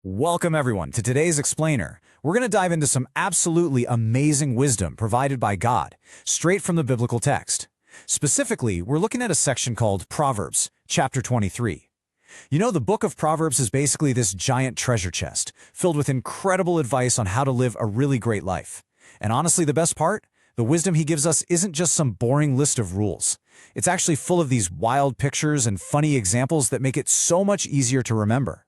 Welcome everyone to today's Explainer. We're going to dive into some absolutely amazing wisdom provided by God, straight from the biblical text. Specifically, we're looking at a section called Proverbs, chapter 23. You know, the book of Proverbs is basically this giant treasure chest, filled with incredible advice on how to live a really great life. And honestly, the best part? The wisdom he gives us isn't just some boring list of rules. It's actually full of these wild pictures and funny examples that make it so much easier to remember.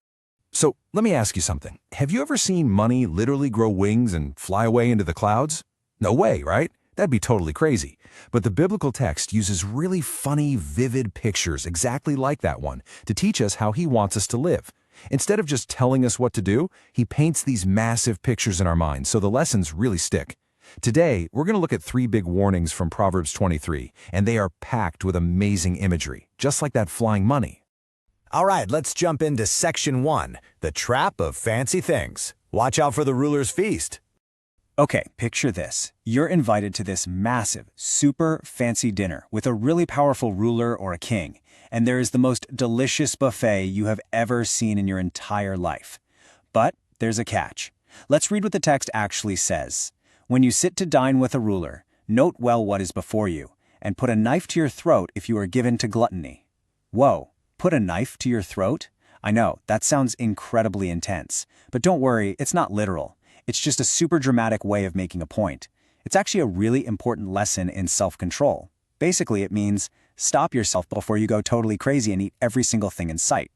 So let me ask you something. Have you ever seen money literally grow wings and fly away into the clouds? No way, right? That'd be totally crazy. But the biblical text uses really funny, vivid pictures exactly like that one to teach us how he wants us to live. Instead of just telling us what to do, he paints these massive pictures in our minds so the lessons really stick. Today, we're going to look at 3 big warnings from Proverbs 23, and they are packed with amazing imagery, just like that flying money. All right, let's jump into Section 1, the trap of fancy things. Watch out for the ruler's feast. Okay, picture this. You're invited to this massive, super fancy dinner with a really powerful ruler or a king, and there is the most delicious buffet you have ever seen in your entire life. But there's a catch. Let's read what the text actually says. When you sit to dine with a ruler, note well what is before you, and put a knife to your throat if you are given to gluttony. Whoa. Put a knife to your throat? I know, that sounds incredibly intense. But don't worry, it's not literal. It's just a super dramatic way of making a point. It's actually a really important lesson in self-control. Basically, it means stop yourself before you go totally crazy and eat every single thing in sight.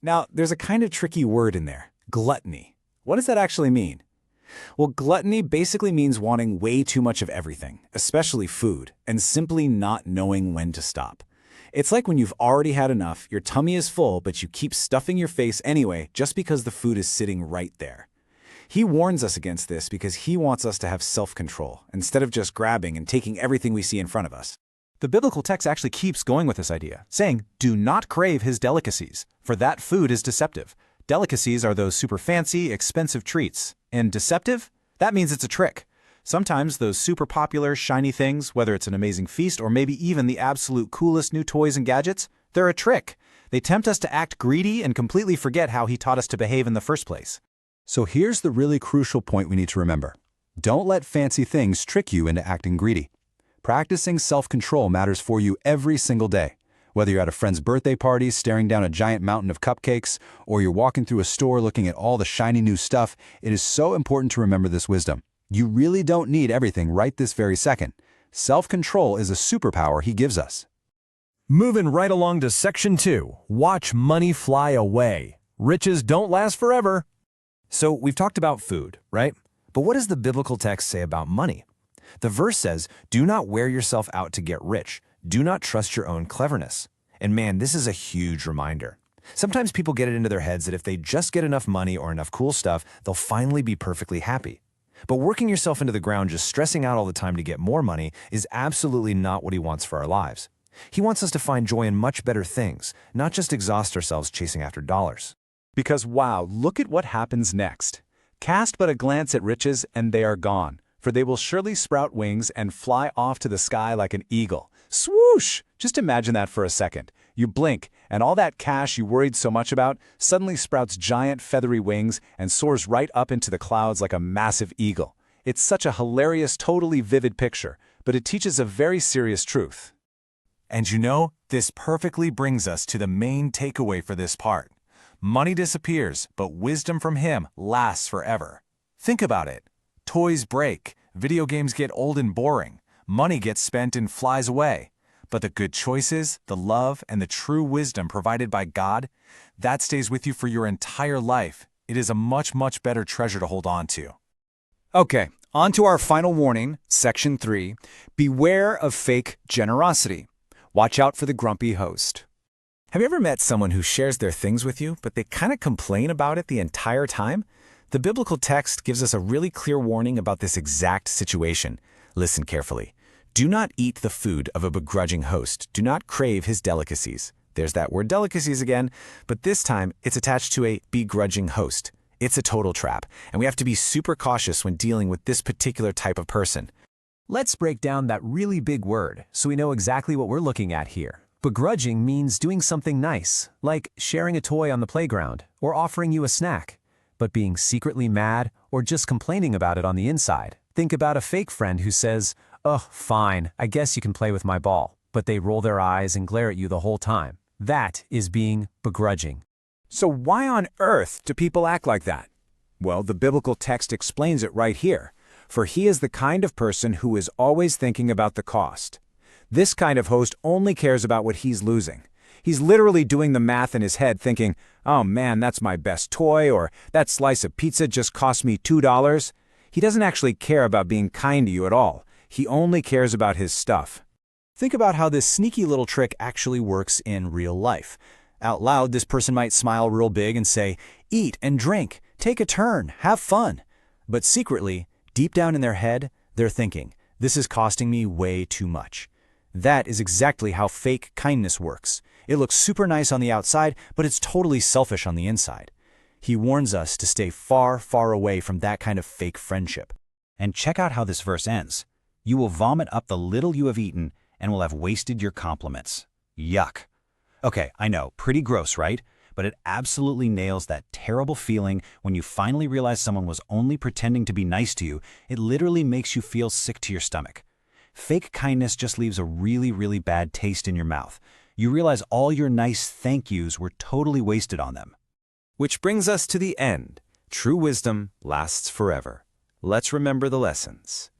Now, there's a kind of tricky word in there, gluttony. What does that actually mean? Well, gluttony basically means wanting way too much of everything, especially food, and simply not knowing when to stop. It's like when you've already had enough, your tummy is full, but you keep stuffing your face anyway just because the food is sitting right there. He warns us against this because he wants us to have self-control, instead of just grabbing and taking everything we see in front of us. The biblical text actually keeps going with this idea, saying, do not crave his delicacies, for that food is deceptive. Delicacies are those super fancy, expensive treats. And deceptive? That means it's a trick. Sometimes those super popular, shiny things, whether it's an amazing feast or maybe even the absolute coolest new toys and gadgets, they're a trick. They tempt us to act greedy and completely forget how he taught us to behave in the first place. So here's the really crucial point we need to remember. Don't let fancy things trick you into acting greedy. Practicing self-control matters for you every single day. Whether you're at a friend's birthday party staring down a giant mountain of cupcakes, or you're walking through a store looking at all the shiny new stuff, it is so important to remember this wisdom. You really don't need everything right this very second. Self-control is a superpower he gives us. Moving right along to Section 2, watch money fly away. Riches don't last forever. So we've talked about food, right? But what does the biblical text say about money? The verse says, do not wear yourself out to get rich. Do not trust your own cleverness. And man, this is a huge reminder. Sometimes people get it into their heads that if they just get enough money or enough cool stuff, they'll finally be perfectly happy. But working yourself into the ground, just stressing out all the time to get more money, is absolutely not what he wants for our lives. He wants us to find joy in much better things, not just exhaust ourselves chasing after dollars. Because wow, look at what happens next. Cast but a glance at riches and they are gone, for they will surely sprout wings and fly off to the sky like an eagle. Swoosh! Just imagine that for a second. You blink, and all that cash you worried so much about suddenly sprouts giant feathery wings and soars right up into the clouds like a massive eagle. It's such a hilarious, totally vivid picture, but it teaches a very serious truth. And you know, this perfectly brings us to the main takeaway for this part. Money disappears, but wisdom from him lasts forever. Think about it. Toys break, video games get old and boring, money gets spent and flies away. But the good choices, the love, and the true wisdom provided by God, that stays with you for your entire life. It is a much, much better treasure to hold on to. Okay, on to our final warning, Section 3. Beware of fake generosity. Watch out for the grumpy host. Have you ever met someone who shares their things with you, but they kind of complain about it the entire time? The biblical text gives us a really clear warning about this exact situation. Listen carefully. Do not eat the food of a begrudging host. Do not crave his delicacies. There's that word delicacies again, but this time it's attached to a begrudging host. It's a total trap, and we have to be super cautious when dealing with this particular type of person. Let's break down that really big word so we know exactly what we're looking at here. Begrudging means doing something nice, like sharing a toy on the playground or offering you a snack. but being secretly mad or just complaining about it on the inside. Think about a fake friend who says, "Oh, fine, I guess you can play with my ball," but they roll their eyes and glare at you the whole time. That is being begrudging. So why on earth do people act like that? Well, the biblical text explains it right here. For he is the kind of person who is always thinking about the cost. This kind of host only cares about what he's losing. He's literally doing the math in his head thinking, "Oh man, that's my best toy," or "That slice of pizza just cost me $2. He doesn't actually care about being kind to you at all. He only cares about his stuff. Think about how this sneaky little trick actually works in real life. Out loud, this person might smile real big and say, "Eat and drink, take a turn, have fun." But secretly, deep down in their head, they're thinking, "This is costing me way too much." That is exactly how fake kindness works. It looks super nice on the outside, but it's totally selfish on the inside. He warns us to stay far, far away from that kind of fake friendship. And check out how this verse ends. "You will vomit up the little you have eaten and will have wasted your compliments." Yuck. Okay, I know, pretty gross, right? But it absolutely nails that terrible feeling when you finally realize someone was only pretending to be nice to you. It literally makes you feel sick to your stomach. Fake kindness just leaves a really, really bad taste in your mouth. You realize all your nice thank yous were totally wasted on them. Which brings us to the end. True wisdom lasts forever. Let's remember the lessons.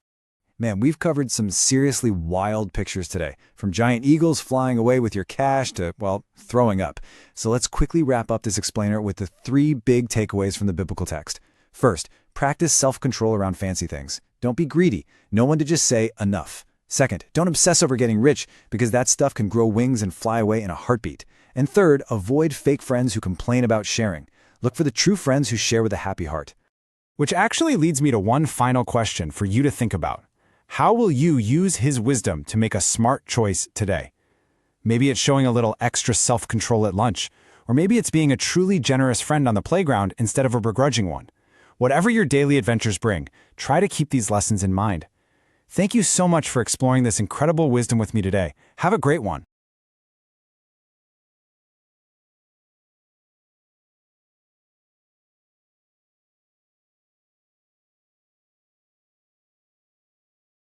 Man, we've covered some seriously wild pictures today, from giant eagles flying away with your cash to, well, throwing up. So let's quickly wrap up this explainer with the 3 big takeaways from the biblical text. First, practice self-control around fancy things. Don't be greedy. Know when to just say enough. Second, don't obsess over getting rich, because that stuff can grow wings and fly away in a heartbeat. And third, avoid fake friends who complain about sharing. Look for the true friends who share with a happy heart. Which actually leads me to one final question for you to think about. How will you use his wisdom to make a smart choice today? Maybe it's showing a little extra self-control at lunch, or maybe it's being a truly generous friend on the playground instead of a begrudging one. Whatever your daily adventures bring, try to keep these lessons in mind. Thank you so much for exploring this incredible wisdom with me today. Have a great one.